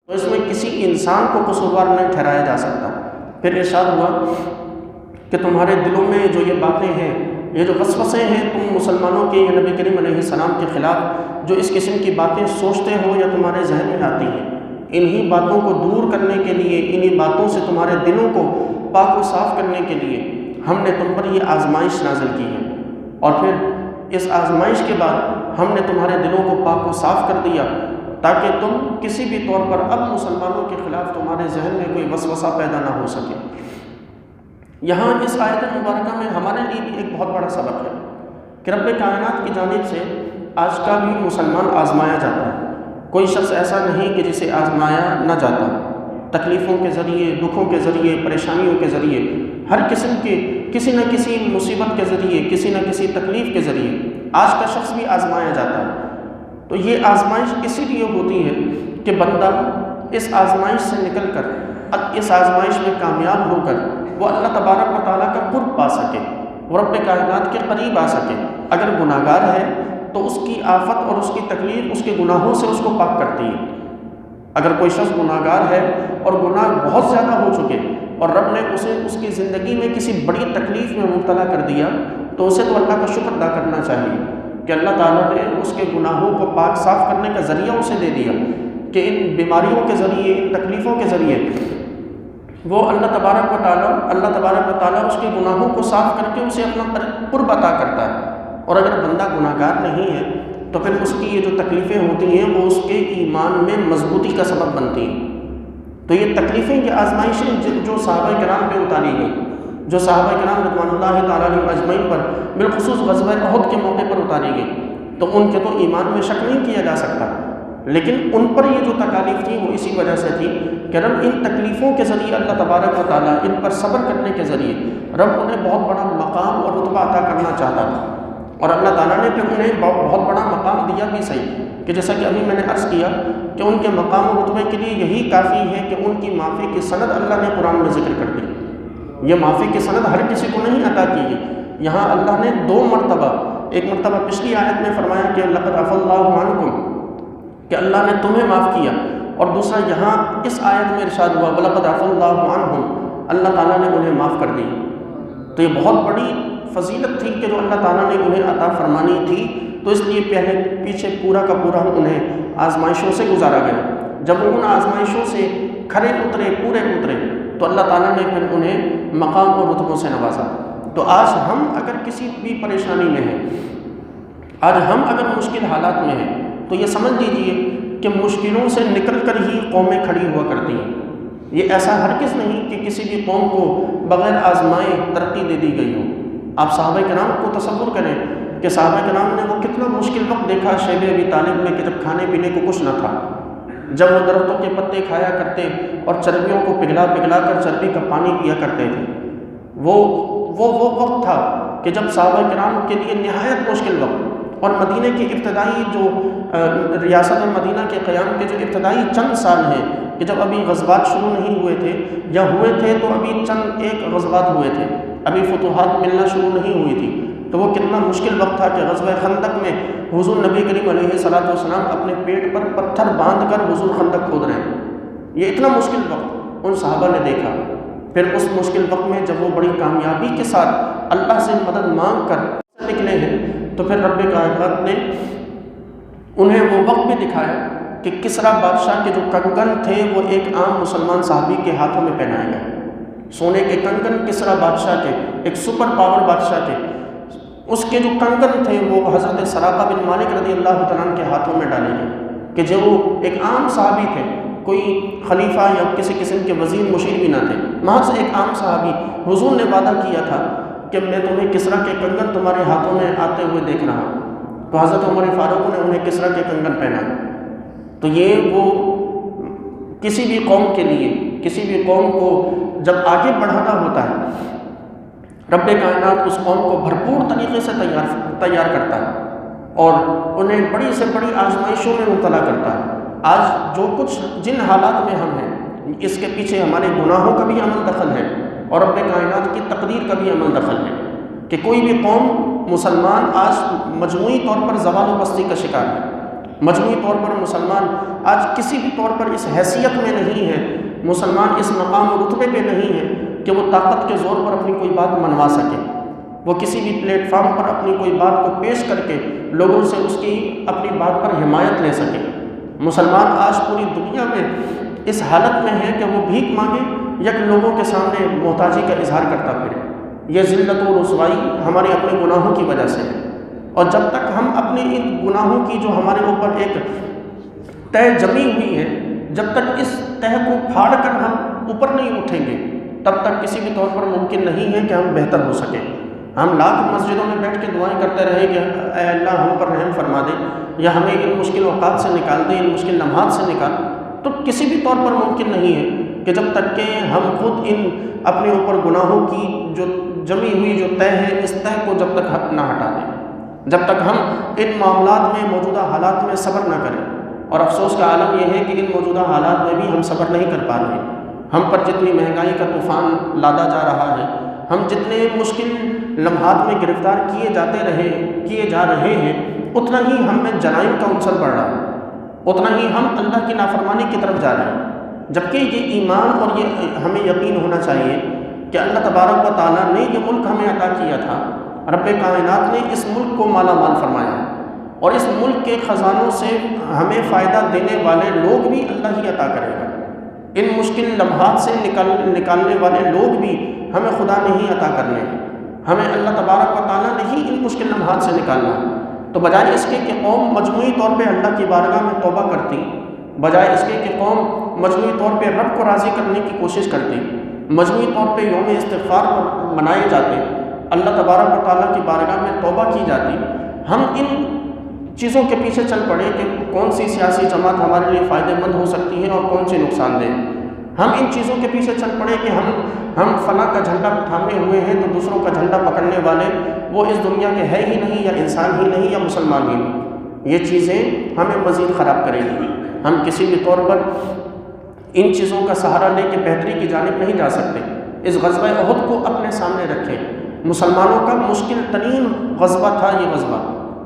تو اس میں کسی انسان کو قصوروار نہیں ٹھہرایا جا سکتا۔ پھر ارشاد ہوا کہ تمہارے دلوں میں جو یہ باتیں ہیں، یہ جو وسوسے ہیں، تم مسلمانوں کے یا نبی کریم علیہ السلام کے خلاف جو اس قسم کی باتیں سوچتے ہو یا تمہارے ذہن میں آتی ہیں، انہی باتوں کو دور کرنے کے لیے، انہی باتوں سے تمہارے دلوں کو پاک و صاف کرنے کے لیے ہم نے تم پر یہ آزمائش نازل کی ہے، اور پھر اس آزمائش کے بعد ہم نے تمہارے دلوں کو پاک و صاف کر دیا تاکہ تم کسی بھی طور پر اب مسلمانوں کے خلاف تمہارے ذہن میں کوئی وسوسہ پیدا نہ ہو سکے۔ یہاں اس آیت مبارکہ میں ہمارے لیے بھی ایک بہت بڑا سبق ہے کہ رب کائنات کی جانب سے آج کا بھی مسلمان آزمایا جاتا ہے۔ کوئی شخص ایسا نہیں کہ جسے آزمایا نہ جاتا۔ تکلیفوں کے ذریعے، دکھوں کے ذریعے، پریشانیوں کے ذریعے، ہر قسم کے کسی نہ کسی مصیبت کے ذریعے، کسی نہ کسی تکلیف کے ذریعے آج کا شخص بھی آزمایا جاتا ہے۔ تو یہ آزمائش اسی لیے ہوتی ہے کہ بندہ اس آزمائش سے نکل کر، اس آزمائش میں کامیاب ہو کر وہ اللہ تبارک و تعالیٰ کا قرب پا سکے، وہ رب کائنات کے قریب آ سکے۔ اگر گناہ گار ہے تو اس کی آفت اور اس کی تکلیف اس کے گناہوں سے اس کو پاک کرتی ہے۔ اگر کوئی شخص گناہ گار ہے اور گناہ بہت زیادہ ہو چکے اور رب نے اسے اس کی زندگی میں کسی بڑی تکلیف میں مبتلا کر دیا، تو اسے تو اللہ کا شکر ادا کرنا چاہیے کہ اللہ تعالیٰ نے اس کے گناہوں کو پاک صاف کرنے کا ذریعہ اسے دے دیا کہ ان بیماریوں کے ذریعے، ان تکلیفوں کے ذریعے وہ اللہ تبارک و تعالیٰ اس کے گناہوں کو صاف کر کے اسے اپنا قرب عطا کرتا ہے۔ اور اگر بندہ گناہ گار نہیں ہے تو پھر اس کی یہ جو تکلیفیں ہوتی ہیں وہ اس کے ایمان میں مضبوطی کا سبب بنتی ہیں۔ تو یہ تکلیفیں، یہ آزمائشیں جو صحابہ کرام پہ اتاری گئیں، جو صحابہ کرام رضوان اللہ تعالیٰ علیہم اجمعین پر بالخصوص غزوہ احد کے موقع پر اتاری گئیں، تو ان کے تو ایمان میں شک نہیں کیا جا سکتا، لیکن ان پر یہ جو تکالیف تھی وہ اسی وجہ سے تھی کہ رب ان تکلیفوں کے ذریعے، اللہ تبارک و تعالیٰ ان پر صبر کرنے کے ذریعے رب انہیں بہت بڑا مقام اور رتبہ عطا کرنا چاہتا تھا۔ اور اللہ تعالیٰ نے پھر انہیں بہت بڑا مقام دیا بھی صحیح، کہ جیسا کہ ابھی میں نے عرض کیا کہ ان کے مقام و رتبے کے لیے یہی کافی ہے کہ ان کی معافی کی سند اللہ نے قرآن میں ذکر کر دی۔ یہ معافی کی سند ہر کسی کو نہیں عطا کی ہے۔ یہاں اللہ نے 2 مرتبہ، ایک مرتبہ پچھلی آیت میں فرمایا کہ لقد عفا اللہ عنکم، کہ اللہ نے تمہیں معاف کیا، اور دوسرا یہاں اس آیت میں ارشاد ہوا وَلَقَدْ عَفَا اللَّهُ عَنْهُمْ، اللہ تعالیٰ نے انہیں معاف کر دی۔ تو یہ بہت بڑی فضیلت تھی کہ جو اللہ تعالیٰ نے انہیں عطا فرمانی تھی، تو اس لیے پہلے پیچھے پورا کا پورا انہیں آزمائشوں سے گزارا گیا۔ جب وہ ان آزمائشوں سے کھرے اترے، پورے اترے، تو اللہ تعالیٰ نے پھر انہیں مقام اور رتبوں سے نوازا۔ تو آج ہم اگر کسی بھی پریشانی میں ہیں، آج ہم اگر مشکل حالات میں ہیں، تو یہ سمجھ لیجئے کہ مشکلوں سے نکل کر ہی قومیں کھڑی ہوا کرتی ہیں۔ یہ ایسا ہرگز نہیں کہ کسی بھی قوم کو بغیر آزمائے ترقی دے دی گئی ہو۔ آپ صحابہ کرام کو تصور کریں کہ صحابہ کرام نے وہ کتنا مشکل وقت دیکھا شیب ابی طالب میں، کہ جب کھانے پینے کو کچھ نہ تھا، جب وہ درختوں کے پتے کھایا کرتے اور چربیوں کو پگھلا پگھلا کر چربی کا پانی پیا کرتے تھے۔ وہ وقت تھا کہ جب صحابہ کرام کے لیے نہایت مشکل وقت، اور مدینہ کی ابتدائی جو ریاست مدینہ کے قیام کے جو ابتدائی چند سال ہیں، کہ جب ابھی غزوات شروع نہیں ہوئے تھے، یا ہوئے تھے تو ابھی چند ایک غزوات ہوئے تھے، ابھی فتوحات ملنا شروع نہیں ہوئی تھی، تو وہ کتنا مشکل وقت تھا کہ غزوہ خندق میں حضور نبی کریم علیہ السلام اپنے پیٹ پر پتھر باندھ کر حضور خندق کھود رہے ہیں۔ یہ اتنا مشکل وقت ان صحابہ نے دیکھا۔ پھر اس مشکل وقت میں جب وہ بڑی کامیابی کے ساتھ اللہ سے مدد مانگ کر نکلے ہیں، تو پھر رب کائنات نے انہیں وہ وقت بھی دکھایا کہ کسریٰ بادشاہ کے جو کنگن تھے وہ ایک عام مسلمان صحابی کے ہاتھوں میں پہنائے گئے۔ سونے کے کنگن کسریٰ بادشاہ کے، ایک سپر پاور بادشاہ کے، اس کے جو کنگن تھے وہ حضرت سراقہ بن مالک رضی اللہ تعالیٰ عنہ کے ہاتھوں میں ڈالے گئے، کہ جو ایک عام صحابی تھے، کوئی خلیفہ یا کسی قسم کے وزیر مشیر بھی نہ تھے، محض ایک عام صحابی۔ حضور نے وعدہ کیا تھا کہ میں تمہیں کسریٰ کے کنگن تمہارے ہاتھوں میں آتے ہوئے دیکھ رہا ہوں۔ تو حضرت عمر فاروق نے انہیں کسریٰ کے کنگن پہنائے۔ تو یہ وہ کسی بھی قوم کے لیے، کسی بھی قوم کو جب آگے بڑھانا ہوتا ہے، رب کائنات اس قوم کو بھرپور طریقے سے تیار کرتا ہے اور انہیں بڑی سے بڑی آزمائشوں میں مبتلا کرتا ہے۔ آج جو کچھ جن حالات میں ہم ہیں، اس کے پیچھے ہمارے گناہوں کا بھی عمل دخل ہے اور رب کائنات کی تقدیر کا بھی عمل دخل ہے، کہ کوئی بھی قوم مسلمان آج مجموعی طور پر زوال و پستی کا شکار ہے۔ مجموعی طور پر مسلمان آج کسی بھی طور پر اس حیثیت میں نہیں ہے، مسلمان اس مقام و رتبے پہ نہیں ہے کہ وہ طاقت کے زور پر اپنی کوئی بات منوا سکے، وہ کسی بھی پلیٹ فارم پر اپنی کوئی بات کو پیش کر کے لوگوں سے اس کی اپنی بات پر حمایت لے سکے۔ مسلمان آج پوری دنیا میں اس حالت میں ہے کہ وہ بھیک مانگے یا کہ لوگوں کے سامنے محتاجی کا اظہار کرتا پھرے۔ یہ ذلت و رسوائی ہمارے اپنے گناہوں کی وجہ سے ہے، اور جب تک ہم اپنے ان گناہوں کی جو ہمارے اوپر ایک طے جمی ہوئی ہے، جب تک اس طے کو پھاڑ کر ہم اوپر نہیں اٹھیں گے، تب تک کسی بھی طور پر ممکن نہیں ہے کہ ہم بہتر ہو سکیں۔ ہم لاکھ مسجدوں میں بیٹھ کے دعائیں کرتے رہے کہ اے اللہ ہم پر رحم فرما دے، یا ہمیں ان مشکل اوقات سے نکال دے، ان مشکل لمحات سے نکال، تو کسی بھی طور پر ممکن نہیں ہے کہ جب تک کہ ہم خود ان اپنے اوپر گناہوں کی جو جمی ہوئی جو طے ہے، اس طے کو جب تک نہ ہٹا دیں، جب تک ہم ان معاملات میں موجودہ حالات میں صبر نہ کریں۔ اور افسوس کا عالم یہ ہے کہ ان موجودہ حالات میں بھی ہم صبر نہیں کر پا رہے۔ ہم پر جتنی مہنگائی کا طوفان لادا جا رہا ہے، ہم جتنے مشکل لمحات میں گرفتار کیے جا رہے ہیں، اتنا ہی ہم میں جرائم کا عنصر بڑھ رہا ہے، اتنا ہی ہم اللہ کی نافرمانی کی طرف جا رہے ہیں۔ جبکہ یہ ایمان اور یہ ہمیں یقین ہونا چاہیے کہ اللہ تبارک و تعالیٰ نے یہ ملک ہمیں عطا کیا تھا، رب کائنات نے اس ملک کو مالا مال فرمایا، اور اس ملک کے خزانوں سے ہمیں فائدہ دینے والے لوگ بھی اللہ ہی عطا کرے گا۔ ان مشکل لمحات سے نکالنے والے لوگ بھی ہمیں خدا نے ہی عطا کرنے ہیں، ہمیں اللہ تبارک و تعالیٰ نے ہی ان مشکل لمحات سے نکالنا ہے۔ تو بجائے اس کے کہ قوم مجموعی طور پہ اللہ کی بارگاہ میں توبہ کرتی، بجائے اس کے کہ قوم مجموعی طور پہ رب کو راضی کرنے کی کوشش کرتی، مجموعی طور پہ یوم استغفار منائے جاتے، اللہ تبارک و تعالیٰ کی بارگاہ میں توبہ کی جاتی، ہم ان چیزوں کے پیچھے چل پڑے کہ کون سی سیاسی جماعت ہمارے لیے فائدہ مند ہو سکتی ہے اور کون سی نقصان دہ۔ ہم ان چیزوں کے پیچھے چل پڑے کہ ہم فلاں کا جھنڈا تھامے ہوئے ہیں تو دوسروں کا جھنڈا پکڑنے والے وہ اس دنیا کے ہے ہی نہیں، یا انسان ہی نہیں، یا مسلمان ہی نہیں۔ یہ چیزیں ہمیں مزید خراب کریں گی۔ ہم کسی بھی طور پر ان چیزوں کا سہارا لے کے بہتری کی جانب نہیں جا سکتے۔ اس غزوہ احد کو اپنے سامنے رکھیں۔ مسلمانوں کا مشکل ترین غزوہ تھا یہ غزوہ،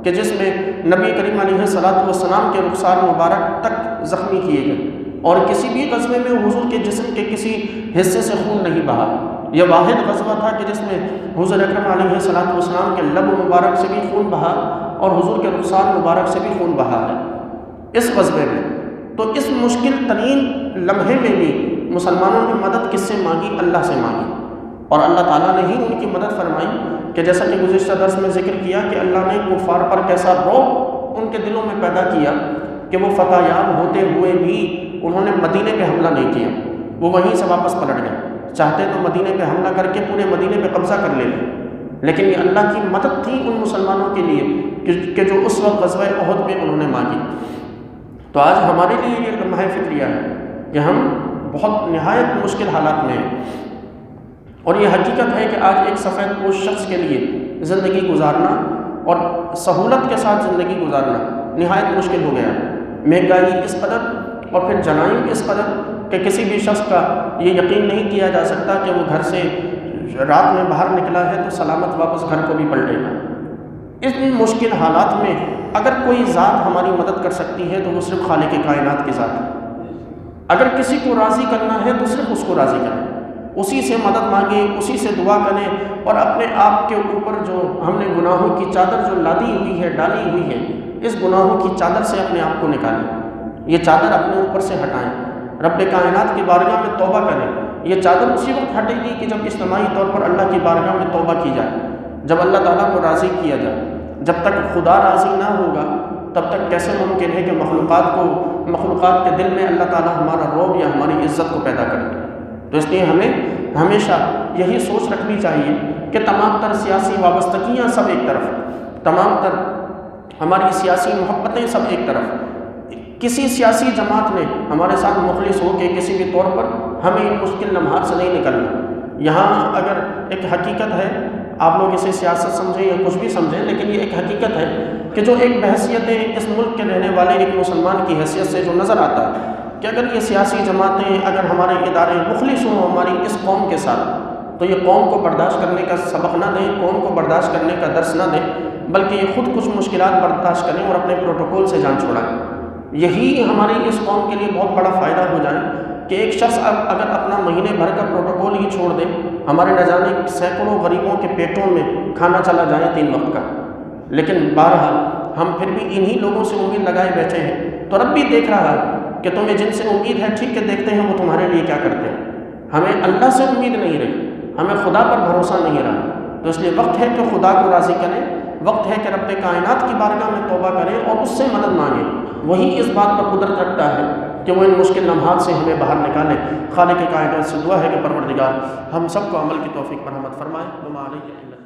کہ جس میں نبی کریم علیہ الصلوۃ والسلام کے رخسار مبارک تک زخمی کیے گئے، اور کسی بھی غزوے میں حضور کے جسم کے کسی حصے سے خون نہیں بہا۔ یہ واحد غزوہ تھا کہ جس میں حضور اکرم علیہ الصلوۃ والسلام کے لب مبارک سے بھی خون بہا اور حضور کے رخسار مبارک سے بھی خون بہا ہے اس غزوے میں۔ تو اس مشکل ترین لمحے میں بھی مسلمانوں نے مدد کس سے مانگی؟ اللہ سے مانگی، اور اللہ تعالیٰ نے ہی ان کی مدد فرمائی، کہ جیسا کہ گزشتہ درس میں ذکر کیا کہ اللہ نے کفار پر کیسا رعب ان کے دلوں میں پیدا کیا کہ وہ فتح یاب ہوتے ہوئے بھی انہوں نے مدینے پہ حملہ نہیں کیا، وہ وہیں سے واپس پلٹ گئے۔ چاہتے تو مدینے پہ حملہ کر کے پورے مدینے پہ قبضہ کر لیتے، لیکن یہ اللہ کی مدد تھی ان مسلمانوں کے لیے کہ جو اس وقت غزوہ احد میں انہوں نے مانگی۔ تو آج ہمارے لیے یہ لمحہ فکریہ ہے کہ ہم بہت نہایت مشکل حالات میں ہیں، اور یہ حقیقت ہے کہ آج ایک سفید پوش شخص کے لیے زندگی گزارنا اور سہولت کے ساتھ زندگی گزارنا نہایت مشکل ہو گیا۔ مہنگائی اس قدر اور پھر جرائم اس قدر کہ کسی بھی شخص کا یہ یقین نہیں کیا جا سکتا کہ وہ گھر سے رات میں باہر نکلا ہے تو سلامت واپس گھر کو بھی پلٹے گا۔ ان مشکل حالات میں اگر کوئی ذات ہماری مدد کر سکتی ہے تو وہ صرف خالق کائنات کی ذات ہے۔ اگر کسی کو راضی کرنا ہے تو صرف اس کو راضی کریں، اسی سے مدد مانگیں، اسی سے دعا کریں، اور اپنے آپ کے اوپر جو ہم نے گناہوں کی چادر جو لادی ہوئی ہے، ڈالی ہوئی ہے، اس گناہوں کی چادر سے اپنے آپ کو نکالیں، یہ چادر اپنے اوپر سے ہٹائیں، رب کائنات کی بارگاہ میں توبہ کریں۔ یہ چادر اسی وقت ہٹے گی کہ جب اجتماعی طور پر اللہ کی بارگاہ میں توبہ کی جائے، جب اللہ تعالیٰ کو راضی کیا جائے۔ جب تک خدا راضی نہ ہوگا تب تک کیسے ممکن ہے کہ مخلوقات کے دل میں اللہ تعالیٰ ہمارا رعب یا ہماری عزت کو پیدا کرے؟ تو اس لیے ہمیں ہمیشہ یہی سوچ رکھنی چاہیے کہ تمام تر سیاسی وابستگیاں سب ایک طرف، تمام تر ہماری سیاسی محبتیں سب ایک طرف، کسی سیاسی جماعت نے ہمارے ساتھ مخلص ہو کے کسی بھی طور پر ہمیں ان مشکل لمحات سے نہیں نکلنا۔ یہاں اگر ایک حقیقت ہے، آپ لوگ اسے سیاست سمجھیں یا کچھ بھی سمجھیں، لیکن یہ ایک حقیقت ہے کہ جو ایک بحیثیت اس ملک کے رہنے والے ایک مسلمان کی حیثیت سے جو نظر آتا ہے کہ اگر یہ سیاسی جماعتیں، اگر ہمارے ادارے مخلص ہوں ہماری اس قوم کے ساتھ، تو یہ قوم کو برداشت کرنے کا سبق نہ دیں، قوم کو برداشت کرنے کا درس نہ دیں، بلکہ یہ خود کچھ مشکلات برداشت کریں اور اپنے پروٹوکول سے جان چھوڑائیں۔ یہی ہماری اس قوم کے لیے بہت بڑا فائدہ ہو جائے کہ ایک شخص اگر اپنا مہینے بھر کا پروٹوکول ہی چھوڑ دے، ہمارے نہ جانے سینکڑوں غریبوں کے پیٹوں میں کھانا چلا جائے 3 وقت کا۔ لیکن بہرحال ہم پھر بھی انہی لوگوں سے امید لگائے بیٹھے ہیں، تو رب بھی دیکھ رہا ہے کہ تمہیں جن سے امید ہے ٹھیک ہے، دیکھتے ہیں وہ تمہارے لیے کیا کرتے ہیں۔ ہمیں اللہ سے امید نہیں رہی، ہمیں خدا پر بھروسہ نہیں رہا، تو اس لیے وقت ہے کہ خدا کو راضی کریں، وقت ہے کہ رب کائنات کی بارگاہ میں توبہ کریں اور اس سے مدد مانگیں۔ وہی اس بات پر قدرت رکھتا ہے کہ وہ ان مشکل لمحات سے ہمیں باہر نکالے۔ خالق کائنات سے دعا ہے کہ پروردگار ہم سب کو عمل کی توفیق مرحمت فرمائے۔ وما علیہ الا